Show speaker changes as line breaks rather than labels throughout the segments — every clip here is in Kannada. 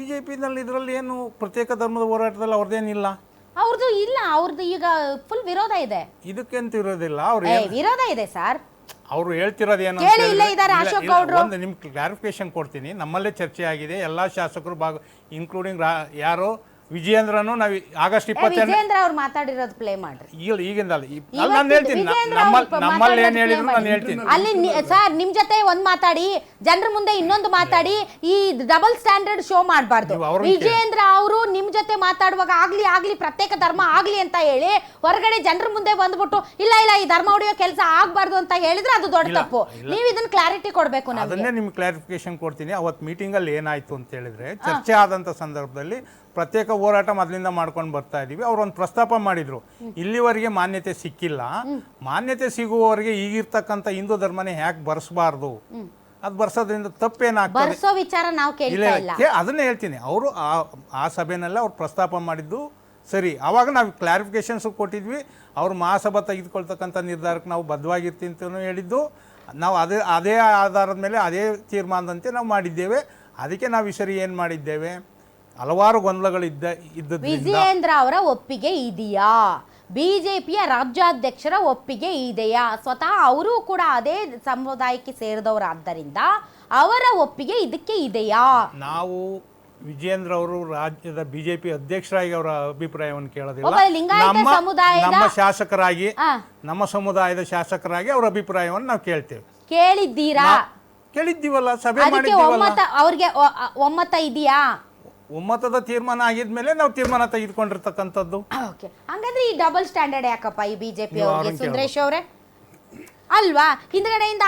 ಬಿಜೆಪಿನಲ್ಲಿ ಇದರಲ್ಲಿ ಏನು ಪ್ರತ್ಯೇಕ ಧರ್ಮದ ಹೋರಾಟದಲ್ಲಿ ಅವ್ರದ್ದೇನಿಲ್ಲ.
ಅವ್ರದ್ದು ಇಲ್ಲ, ಅವ್ರದ್ದು ಈಗ ಫುಲ್ ವಿರೋಧ ಇದೆ.
ಇದಕ್ಕೆಂತ ಇರೋದಿಲ್ಲ, ಅವ್ರು
ವಿರೋಧ ಇದೆ ಸರ್.
ಅವರು ಹೇಳ್ತಿರೋದೇನು ಒಂದು ನಿಮ್ಗೆ ಕ್ಲಾರಿಫಿಕೇಶನ್ ಕೊಡ್ತೀನಿ. ನಮ್ಮಲ್ಲೇ ಚರ್ಚೆ ಆಗಿದೆ, ಎಲ್ಲ ಶಾಸಕರು ಇನ್ಕ್ಲೂಡಿಂಗ್ ಯಾರು ವಿಜಯೇಂದ್ರನು ನಾವು ಆಗಸ್ಟ್ 22
ವಿಜಯೇಂದ್ರ ಅವ್ರು ಮಾತಾಡಿರೋದು ಪ್ಲೇ ಮಾಡ್ರಿ.
ಈಗಿಂದ ನಾನು ಹೇಳ್ತೀನಿ, ನಮ್ಮಲ್ಲಿ ಏನು ಹೇಳಿದ್ರು ನಾನು ಹೇಳ್ತೀನಿ.
ಅಲ್ಲಿ ಸರ್ ನಿಮ್ ಜೊತೆ ಒಂದ್ ಮಾತಾಡಿ, ಜನರ ಮುಂದೆ ಇನ್ನೊಂದು ಮಾತಾಡಿ, ಈ ಡಬಲ್ ಸ್ಟ್ಯಾಂಡರ್ಡ್ ಶೋ ಮಾಡಬಾರ್ದು. ವಿಜಯೇಂದ್ರ ಅವರು ನಿಮ್ ಜೊತೆ ಮಾತಾಡುವಾಗ ಆಗ್ಲಿ ಪ್ರತ್ಯೇಕ ಧರ್ಮ ಆಗ್ಲಿ ಅಂತ ಹೇಳಿ ಹೊರಗಡೆ ಜನರ ಮುಂದೆ ಬಂದ್ಬಿಟ್ಟು ಇಲ್ಲ ಈ ಧರ್ಮ ಹೊಡೆಯೋ ಕೆಲಸ ಆಗ್ಬಾರ್ದು ಅಂತ ಹೇಳಿದ್ರೆ ಅದು ದೊಡ್ಡ ತಪ್ಪು. ನೀವು ಇದನ್ನ ಕ್ಲಾರಿಟಿ ಕೊಡ್ಬೇಕು.
ಅದನ್ನೇ ನಿಮ್ಗೆ ಕ್ಲಾರಿಫಿಕೇಶನ್ ಕೊಡ್ತೀನಿ. ಅವತ್ತು ಮೀಟಿಂಗ್ ಅಲ್ಲಿ ಏನಾಯ್ತು ಅಂತ ಹೇಳಿದ್ರೆ, ಚರ್ಚೆ ಆದಂತ ಸಂದರ್ಭದಲ್ಲಿ ಪ್ರತ್ಯೇಕ ಹೋರಾಟ ಮೊದಲಿಂದ ಮಾಡ್ಕೊಂಡು ಬರ್ತಾ ಇದೀವಿ. ಅವ್ರು ಒಂದು ಪ್ರಸ್ತಾಪ ಮಾಡಿದ್ರು, ಇಲ್ಲಿವರೆಗೆ ಮಾನ್ಯತೆ ಸಿಕ್ಕಿಲ್ಲ, ಮಾನ್ಯತೆ ಸಿಗುವವರೆಗೆ ಈಗಿರ್ತಕ್ಕಂಥ ಹಿಂದೂ ಧರ್ಮನೇ ಯಾಕೆ ಬರ್ಸಬಾರ್ದು, ಅದು ಬರ್ಸೋದ್ರಿಂದ ತಪ್ಪೇನಾಗ್ತದೆ
ವಿಚಾರ ನಾವು
ಅದನ್ನೇ ಹೇಳ್ತೀನಿ. ಅವರು ಆ ಸಭೆನಲ್ಲಿ ಅವ್ರು ಪ್ರಸ್ತಾಪ ಮಾಡಿದ್ದು ಸರಿ. ಆವಾಗ ನಾವು ಕ್ಲಾರಿಫಿಕೇಶನ್ಸ್ ಕೊಟ್ಟಿದ್ವಿ. ಅವ್ರು ಮಹಾಸಭಾ ತೆಗೆದುಕೊಳ್ತಕ್ಕಂಥ ನಿರ್ಧಾರಕ್ಕೆ ನಾವು ಬದ್ಧವಾಗಿರ್ತೀವಿ ಅಂತಲೂ ಹೇಳಿದ್ದು. ನಾವು ಅದೇ ಆಧಾರದ ಮೇಲೆ ಅದೇ ತೀರ್ಮಾನದಂತೆ ನಾವು ಮಾಡಿದ್ದೇವೆ. ಅದಕ್ಕೆ ನಾವು ಈ ಸರಿ ಏನು ಮಾಡಿದ್ದೇವೆ, ಹಲವಾರು ಗೊಂದಲಗಳಿದ್ದ
ವಿಜಯೇಂದ್ರ ಅವರ ಒಪ್ಪಿಗೆ ಇದೆಯಾ, ಬಿಜೆಪಿಯ ರಾಜ್ಯಾಧ್ಯಕ್ಷರ ಒಪ್ಪಿಗೆ ಇದೆಯಾ, ಸ್ವತಃ ಅವರು ಕೂಡ ಅದೇ ಸಮುದಾಯಕ್ಕೆ ಸೇರಿದವರಾದ್ದರಿಂದ ಅವರ ಒಪ್ಪಿಗೆ ಇದಕ್ಕೆ ಇದೆಯಾ?
ನಾವು ವಿಜಯೇಂದ್ರ ಅವರು ರಾಜ್ಯದ ಬಿಜೆಪಿ ಅಧ್ಯಕ್ಷರಾಗಿ ಅವರ ಅಭಿಪ್ರಾಯವನ್ನು ಕೇಳೋದಿಲ್ಲ. ನಮ್ಮ ಶಾಸಕರಾಗಿ, ನಮ್ಮ ಸಮುದಾಯದ ಶಾಸಕರಾಗಿ ಅವರ ಅಭಿಪ್ರಾಯವನ್ನು ನಾವು ಕೇಳ್ತೇವೆ.
ಕೇಳಿದ್ದೀರಾ?
ಕೇಳಿದ್ದೀವಲ್ಲ, ಸಭೆ ಮಾಡಿದ್ದೀವಲ್ಲ.
ಅವ್ರಿಗೆ ಒಮ್ಮತ ಇದೆಯಾ?
ಒಮ್ಮತದ ತೀರ್ಮಾನ ಆಗಿದ್ಮೇಲೆ ನಾವು ತೀರ್ಮಾನ ತೆಗೆದುಕೊಂಡಿರ್ತಕ್ಕಂಥದ್ದು.
ಹಂಗಾದ್ರೆ ಈ ಡಬಲ್ ಸ್ಟ್ಯಾಂಡರ್ಡ್ ಯಾಕಪ್ಪ ಈ ಬಿಜೆಪಿ ಅವರಿಗೆ? ಸುಂದರೇಶ್ ಅವರೇ ಅಲ್ವಾ, ಹಿಂದ್ಗಡೆಯಿಂದ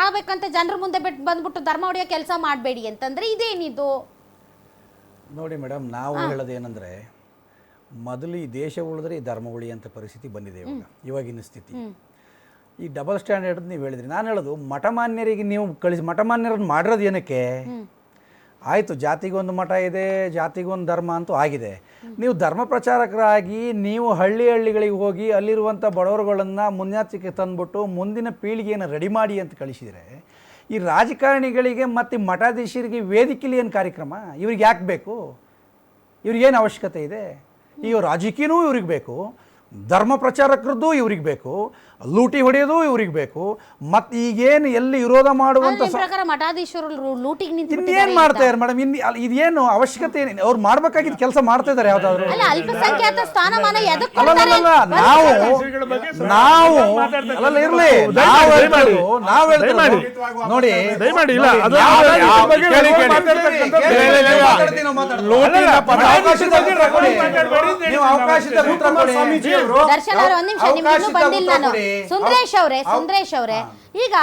ಆಗ್ಬೇಕಂತ ಜನರ ಮುಂದೆ ಬಂದ್ಬಿಟ್ಟು ಧರ್ಮ ಹೊಡೆಯೋ ಕೆಲಸ ಮಾಡಬೇಡಿ ಅಂತಂದ್ರೆ ಇದೇನಿದು?
ನೋಡಿ ಮೇಡಮ್, ನಾವು ಹೇಳೋದೇನೆಂದರೆ, ಮೊದಲು ಈ ದೇಶ ಉಳಿದ್ರೆ ಈ ಧರ್ಮ ಉಳಿಯಂಥ ಪರಿಸ್ಥಿತಿ ಬಂದಿದೆ ಇವಾಗಿನ ಸ್ಥಿತಿ. ಈ ಡಬಲ್ ಸ್ಟ್ಯಾಂಡರ್ಡ್ ನೀವು ಹೇಳಿದ್ರಿ. ನಾನು ಹೇಳೋದು, ಮಠಮಾನ್ಯರಿಗೆ ನೀವು ಮಠಮಾನ್ಯರನ್ನು ಮಾಡಿರೋದು ಏನಕ್ಕೆ? ಆಯಿತು, ಜಾತಿಗೊಂದು ಮಠ ಇದೆ, ಜಾತಿಗೊಂದು ಧರ್ಮ ಅಂತೂ ಆಗಿದೆ. ನೀವು ಧರ್ಮ ಪ್ರಚಾರಕರಾಗಿ ನೀವು ಹಳ್ಳಿಗಳಿಗೆ ಹೋಗಿ ಅಲ್ಲಿರುವಂಥ ಬಡವರುಗಳನ್ನು ಮುನ್ನೆಚ್ಚರಿಕೆ ತಂದುಬಿಟ್ಟು ಮುಂದಿನ ಪೀಳಿಗೆಯನ್ನು ರೆಡಿ ಮಾಡಿ ಅಂತ ಕಳಿಸಿದರೆ, ಈ ರಾಜಕಾರಣಿಗಳಿಗೆ ಮತ್ತು ಮಠಾಧೀಶರಿಗೆ ವೇದಿಕೆಯಲ್ಲಿ ಏನು ಕಾರ್ಯಕ್ರಮ? ಇವ್ರಿಗೆ ಯಾಕೆ ಬೇಕು? ಇವ್ರಿಗೇನು ಅವಶ್ಯಕತೆ ಇದೆ? ಈಗ ರಾಜಕೀಯನೂ ಇವ್ರಿಗೆ ಬೇಕು, ಧರ್ಮ ಪ್ರಚಾರಕರದ್ದು ಇವ್ರಿಗೆ ಬೇಕು, ಲೂಟಿ ಹೊಡೆಯೋದು ಇವ್ರಿಗೆ ಬೇಕು. ಮತ್ತು ಈಗೇನು ಎಲ್ಲಿ ವಿರೋಧ ಮಾಡುವಂಥ ಇನ್ನೇನು ಮಾಡ್ತಾ ಇದ್ದಾರೆ ಮೇಡಮ್? ಇದೇನು ಅವಶ್ಯಕತೆ? ಅವ್ರು ಮಾಡ್ಬೇಕಾಗಿದ್ದ ಕೆಲಸ ಮಾಡ್ತಾ ಇದ್ದಾರೆ. ಯಾವ್ದಾದ್ರು ನಾವು ಇರ್ಲಿ, ನಾವು ನೋಡಿ, ನೀವು ಅವಕಾಶ
ಸುಂದರೇಶ್ ಅವರೇ, ಈಗ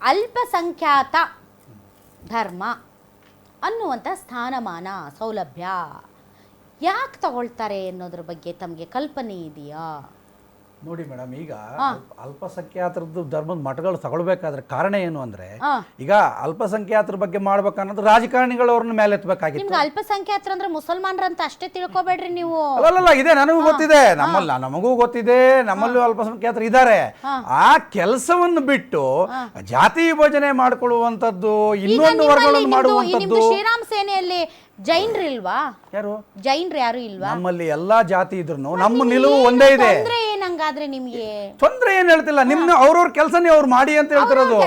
ಅಲ್ಪಸಂಖ್ಯಾತ ಧರ್ಮ ಅನ್ನುವಂಥ ಸ್ಥಾನಮಾನ ಸೌಲಭ್ಯ ಯಾಕೆ ತಗೊಳ್ತಾರೆ ಅನ್ನೋದ್ರ ಬಗ್ಗೆ ತಮಗೆ ಕಲ್ಪನೆ ಇದೆಯಾ?
ನೋಡಿ ಮೇಡಮ್, ಈಗ ಅಲ್ಪಸಂಖ್ಯಾತರದ್ದು ಧರ್ಮದ ಮಠಗಳು ತಗೊಳ್ಬೇಕಾದ್ರೆ ಕಾರಣ ಏನು ಅಂದ್ರೆ, ಈಗ ಅಲ್ಪಸಂಖ್ಯಾತರ ಬಗ್ಗೆ ಮಾಡ್ಬೇಕನ್ನೋದು ರಾಜಕಾರಣಿಗಳು ಅವ್ರನ್ನ ಮೇಲೆ ಎತ್ತಬೇಕಾಗಿತ್ತು.
ನಿಮ್ಗೆ ಅಲ್ಪಸಂಖ್ಯಾತರ ಅಂದ್ರೆ ಮುಸಲ್ಮಾನರಂತ ಅಷ್ಟೇ ತಿಳ್ಕೊಬೇಡ್ರಿ ನೀವು.
ಅಲ್ಲ, ಇದೆ, ನನಗೂ ಗೊತ್ತಿದೆ, ನಮಗೂ ಗೊತ್ತಿದೆ, ನಮ್ಮಲ್ಲೂ ಅಲ್ಪಸಂಖ್ಯಾತರು ಇದ್ದಾರೆ. ಆ ಕೆಲಸವನ್ನು ಬಿಟ್ಟು ಜಾತಿ ವಿಭಜನೆ ಮಾಡ್ಕೊಳ್ಳುವಂಥದ್ದು, ಇನ್ನೊಂದು ವರ್ಗಗಳನ್ನು ಮಾಡುವಂಥದ್ದು.
ಶ್ರೀರಾಮ್ ಸೇನೆಯಲ್ಲಿ ಜೈನ್ರು ಇಲ್ವಾ?
ಯಾರು
ಜೈನ್ರು ಯಾರು ಇಲ್ವಾ?
ನಮ್ಮಲ್ಲಿ ಎಲ್ಲಾ ಜಾತಿ ಇದ್ರು ನಮ್ಮ ನಿಲುವು ಒಂದೇ ಇದೆ.
ಏನಂಗಾದ್ರೆ ನಿಮ್ಗೆ
ತೊಂದ್ರೆ ಏನ್ ಹೇಳ್ತಿಲ್ಲ, ನಿಮ್ನ ಅವ್ರವ್ರ ಕೆಲಸನೇ ಅವ್ರು ಮಾಡಿ ಅಂತ ಹೇಳ್ತಿರೋದು.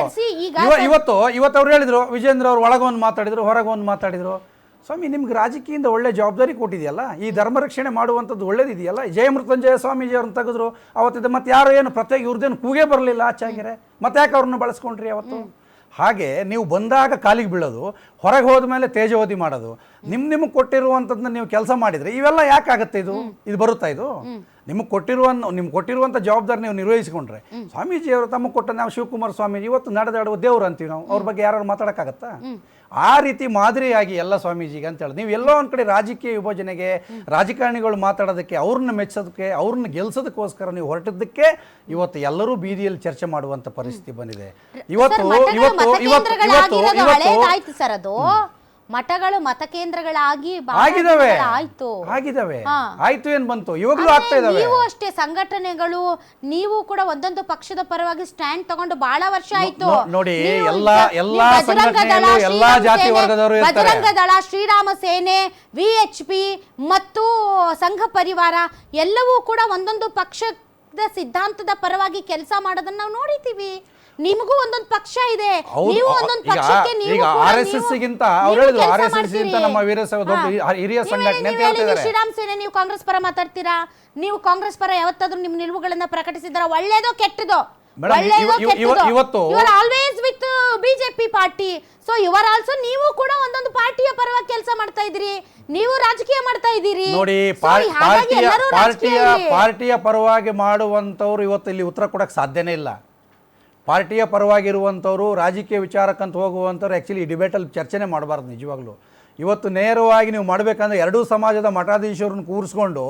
ಇವತ್ತು ಅವ್ರು ಹೇಳಿದ್ರು, ವಿಜೇಂದ್ರ ಅವ್ರು ಒಳಗೊಂದು ಮಾತಾಡಿದ್ರು, ಹೊರಗೊಂದು ಮಾತಾಡಿದ್ರು. ಸ್ವಾಮಿ, ನಿಮ್ಗೆ ರಾಜಕೀಯದಿಂದ ಒಳ್ಳೆ ಜವಾಬ್ದಾರಿ ಕೊಟ್ಟಿದೆಯಲ್ಲ, ಈ ಧರ್ಮ ರಕ್ಷಣೆ ಮಾಡುವಂಥದ್ದು ಒಳ್ಳೇದಿದೆಯಲ್ಲ. ಜಯಮೃತ್ಯುಂಜಯ ಸ್ವಾಮೀಜಿ ಅವ್ರನ್ನ ತೆಗೆದ್ರು ಅವತ್ತಿದೆ, ಮತ್ತೆ ಯಾರು ಏನು ಪ್ರತ್ಯೇಕ ಇವ್ರದ್ದೇನು ಕೂಗೇ ಬರಲಿಲ್ಲ ಆಚಾಗ್ಯರೆ, ಮತ್ತೆ ಯಾಕೆ ಅವ್ರನ್ನ ಬಳಸ್ಕೊಂಡ್ರಿ ಅವತ್ತು? ಹಾಗೆ ನೀವು ಬಂದಾಗ ಕಾಲಿಗೆ ಬೀಳೋದು, ಹೊರಗೆ ಹೋದ ಮೇಲೆ ತೇಜೋವಧಿ ಮಾಡೋದು, ನಿಮ್ಗೆ ಕೊಟ್ಟಿರುವಂಥದ್ದನ್ನ ನೀವು ಕೆಲಸ ಮಾಡಿದರೆ ಇವೆಲ್ಲ ಯಾಕಾಗುತ್ತೆ? ಇದು ಬರುತ್ತಾ? ಇದು ನಿಮ್ಗೆ ಕೊಟ್ಟಿರುವಂಥ ಜವಾಬ್ದಾರಿ ನೀವು ನಿರ್ವಹಿಸಿಕೊಂಡ್ರೆ, ಸ್ವಾಮೀಜಿಯವರು ತಮಗೆ ಕೊಟ್ಟ, ನಾವು ಶಿವಕುಮಾರ ಸ್ವಾಮೀಜಿ ಇವತ್ತು ನಡೆದಾಡುವ ದೇವರು ಅಂತೀವಿ ನಾವು, ಅವ್ರ ಬಗ್ಗೆ ಯಾರು ಮಾತಾಡೋಕ್ಕಾಗತ್ತಾ? ಆ ರೀತಿ ಮಾದರಿಯಾಗಿ ಎಲ್ಲ ಸ್ವಾಮೀಜಿಗೆ ಅಂತ ಹೇಳಿ ನೀವು ಎಲ್ಲೋ ಒಂದು ಕಡೆ ರಾಜಕೀಯ ವಿಭಜನೆಗೆ, ರಾಜಕಾರಣಿಗಳು ಮಾತಾಡೋದಕ್ಕೆ, ಅವ್ರನ್ನ ಮೆಚ್ಚೋದಕ್ಕೆ, ಅವ್ರನ್ನ ಗೆಲ್ಸೋದಕ್ಕೋಸ್ಕರ ನೀವು ಹೊರಟಿದ್ದಕ್ಕೆ ಇವತ್ತು ಎಲ್ಲರೂ ಬೀದಿಯಲ್ಲಿ ಚರ್ಚೆ ಮಾಡುವಂಥ ಪರಿಸ್ಥಿತಿ ಬಂದಿದೆ.
ಮಠಗಳು ಮತಕೇಂದ್ರಗಳಾಗಿ
ಆಗಿದಾವೆ
ಆಯ್ತು
ಆಯ್ತು ಏನ್ ಬಂತು, ಇವಾಗ್ಲೂ ಆಗ್ತಾ ಇದಾವೆ.
ನೀವು ಅಷ್ಟೇ ಸಂಘಟನೆಗಳು, ನೀವು ಕೂಡ ಒಂದೊಂದು ಪಕ್ಷದ ಪರವಾಗಿ ಸ್ಟ್ಯಾಂಡ್ ತಗೊಂಡು ಬಹಳ ವರ್ಷ ಆಯ್ತು.
ನೋಡಿ,
ನೀವು
ಎಲ್ಲಾ
ಬಜರಂಗ ದಳ,
ಸಂಘಟನೆಯಲ್ಲೂ ಎಲ್ಲಾ
ಶ್ರೀರಾಮ
ಜಾತಿ
ಸೇನೆ,
ವರ್ಗದವರು ಇರ್ತಾರೆ.
ಬಜರಂಗ ದಳ, ಶ್ರೀರಾಮ ಸೇನೆ, VHP ಮತ್ತು ಸಂಘ ಪರಿವಾರ ಎಲ್ಲವೂ ಕೂಡ ಒಂದೊಂದು ಪಕ್ಷದ ಸಿದ್ಧಾಂತದ ಪರವಾಗಿ ಕೆಲಸ ಮಾಡೋದನ್ನ ನಾವು ನೋಡಿದ್ದೀವಿ. ನಿಮಗೂ ಒಂದೊಂದು ಪಕ್ಷ ಇದೆ, ನೀವು ಒಂದೊಂದು ಪಕ್ಷಕ್ಕೆ ನೀವು
ಈಗ
ಕೂಡ
RSS ಗಿಂತ ಅವ್ರು ಹೇಳಿದ್ರು, RSS ಗಿಂತ ನಮ್ಮ ವೀರಶೈವ ದೊಡ್ಡ ಹಿರಿಯ ಸಂಘಟನೆ ಅಂತ ಹೇಳ್ತಿದ್ದಾರೆ.
ಶ್ರೀರಾಮ್ ಸೇನೆ ನೀವು ಕಾಂಗ್ರೆಸ್ ಪರ ಮಾತಾಡ್ತೀರಾ? ನೀವು ಕಾಂಗ್ರೆಸ್ ಪರ ಯಾವತ್ತಾದ್ರೂ ನಿಮ್ಮ ನಿಲುವುಗಳನ್ನ ಪ್ರಕಟಿಸಿದಾರ? ಒಳ್ಳೇದೋ ಕೆಟ್ಟದೋ?
ಇವತ್ತು
always with BJP party. So your also ನೀವು ಕೂಡ ಒಂದೊಂದು ಪಾರ್ಟಿಯ ಪರವಾಗಿ ಕೆಲಸ ಮಾಡ್ತಾ ಇದ್ದೀರಿ, ನೀವು ರಾಜಕೀಯ ಮಾಡ್ತಾ ಇದ್ದೀರಿ.
ನೋಡಿ, ಪಾರ್ಟಿಯ ಪರವಾಗಿ ಮಾಡುವಂತವ್ರು ಇವತ್ತು ಇಲ್ಲಿ ಉತ್ತರ ಕೊಡಕ್ ಸಾಧ್ಯನೇ ಇಲ್ಲ. ಪಾರ್ಟಿಯ ಪರವಾಗಿರುವಂಥವ್ರು ರಾಜಕೀಯ ವಿಚಾರಕ್ಕಂತ ಹೋಗುವಂಥವ್ರು ಆ್ಯಕ್ಚುಲಿ ಡಿಬೇಟಲ್ಲಿ ಚರ್ಚೆನೇ ಮಾಡಬಾರ್ದು. ನಿಜವಾಗ್ಲೂ ಇವತ್ತು ನೇರವಾಗಿ ನೀವು ಮಾಡಬೇಕಂದ್ರೆ ಎರಡೂ ಸಮಾಜದ ಮಠಾಧೀಶರನ್ನು ಕೂರಿಸ್ಕೊಂಡು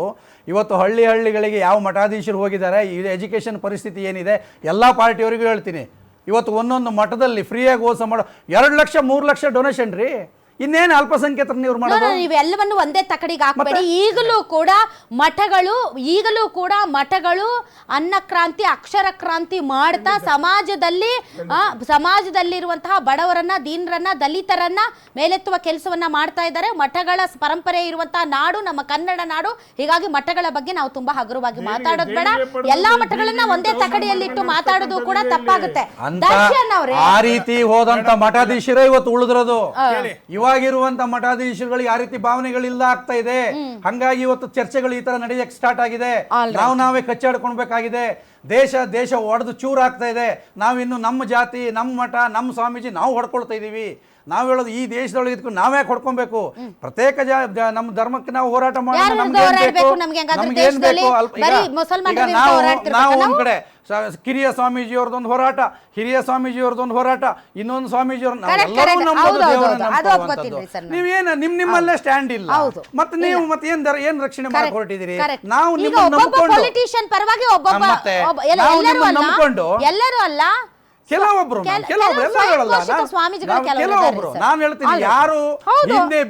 ಇವತ್ತು ಹಳ್ಳಿಗಳಿಗೆ ಯಾವ ಮಠಾಧೀಶರು ಹೋಗಿದ್ದಾರೆ, ಇದು ಎಜುಕೇಷನ್ ಪರಿಸ್ಥಿತಿ ಏನಿದೆ ಎಲ್ಲ ಪಾರ್ಟಿಯವರಿಗೂ ಹೇಳ್ತೀನಿ. ಇವತ್ತು ಒಂದೊಂದು ಮಠದಲ್ಲಿ ಫ್ರೀಯಾಗಿ ಓದಿಸೋ ಮಾಡೋ 2 ಲಕ್ಷ 3 ಲಕ್ಷ ಡೊನೇಷನ್ ರೀ. ಇನ್ನೇನು ಅಲ್ಪಸಂಖ್ಯಾತರು ನೀವು ಮಾಡೋದು?
ನೀವೆಲ್ಲವನ್ನು ಒಂದೇ ತಕಡಿಗೆ ಹಾಕಬೇಡಿ. ಈಗಲೂ ಕೂಡ ಮಠಗಳು ಅನ್ನ ಕ್ರಾಂತಿ, ಅಕ್ಷರ ಕ್ರಾಂತಿ ಮಾಡ್ತಾ ಸಮಾಜದಲ್ಲಿರುವಂತಹ ಬಡವರನ್ನ, ದೀನರನ್ನ, ದಲಿತರನ್ನ ಮೇಲೆತ್ತುವ ಕೆಲಸವನ್ನ ಮಾಡ್ತಾ ಇದ್ದಾರೆ. ಮಠಗಳ ಪರಂಪರೆ ಇರುವಂತಹ ನಾಡು ನಮ್ಮ ಕನ್ನಡ ನಾಡು. ಹೀಗಾಗಿ ಮಠಗಳ ಬಗ್ಗೆ ನಾವು ತುಂಬಾ ಹಗುರವಾಗಿ ಮಾತಾಡೋದು ಬೇಡ. ಎಲ್ಲಾ ಮಠಗಳನ್ನ ಒಂದೇ ತಕಡಿಯಲ್ಲಿಟ್ಟು ಮಾತಾಡೋದು ಕೂಡ ತಪ್ಪಾಗುತ್ತೆ. ದರ್ಶನ್ ಅವರೇ,
ಆ ರೀತಿ ಹೋದಂತ ಮಠಾಧೀಶರೇ ಇವತ್ತು ಉಳಿದ್ರದು. ಇವಾಗಿರುವಂತ ಮಠಾಧೀಶರುಗಳಿಗೆ ಆ ರೀತಿ ಭಾವನೆಗಳಿಲ್ಲ ಆಗ್ತಾ ಇದೆ. ಹಂಗಾಗಿ ಇವತ್ತು ಚರ್ಚೆಗಳು ಈ ತರ ನಡೆಯಕ್ಕೆ ಸ್ಟಾರ್ಟ್ ಆಗಿದೆ. ನಾವೇ ಕಚ್ಚಾಡ್ಕೊಳ್ಬೇಕಾಗಿದೆ. ದೇಶ ಒಡೆದು ಚೂರ್ ಆಗ್ತಾ ಇದೆ. ನಾವಿನ್ನು ನಮ್ಮ ಜಾತಿ, ನಮ್ಮ ಮಠ, ನಮ್ಮ ಸ್ವಾಮೀಜಿ ನಾವು ಹೊಡ್ಕೊಳ್ತಾ ಇದೀವಿ. ನಾವು ಹೇಳೋದು ಈ ದೇಶದೊಳಗೆ ಇದಕ್ಕೂ ನಾವೇ ಕೊಡ್ಕೊಬೇಕು. ಪ್ರತ್ಯೇಕ ನಮ್ಮ ಧರ್ಮಕ್ಕೆ ನಾವು ಹೋರಾಟ ಮಾಡೋದು ನಾವು ಒಂದ್ ಕಡೆ ಕಿರಿಯ ಸ್ವಾಮೀಜಿಯವ್ರದೊಂದು ಹೋರಾಟ, ಹಿರಿಯ ಸ್ವಾಮೀಜಿಯವ್ರದೊಂದು ಹೋರಾಟ, ಇನ್ನೊಂದು ಸ್ವಾಮೀಜಿಯವ್ರ ನೀವೇನು ನಿಮ್ಮಲ್ಲೇ ಸ್ಟ್ಯಾಂಡ್ ಇಲ್ಲ. ಮತ್ತೆ ನೀವು ಏನ್ ರಕ್ಷಣೆ ಮಾಡಕ್ ಹೊರಟಿದ್ದೀರಿ? ನಾವು ನಂಬ್ಕೊಂಡು
ಎಲ್ಲರೂ ಅಲ್ಲ,
ಕೆಲವೊಬ್ರು ನಾನು ಹೇಳ್ತೀನಿ, ಯಾರು ಹಿಂದೆ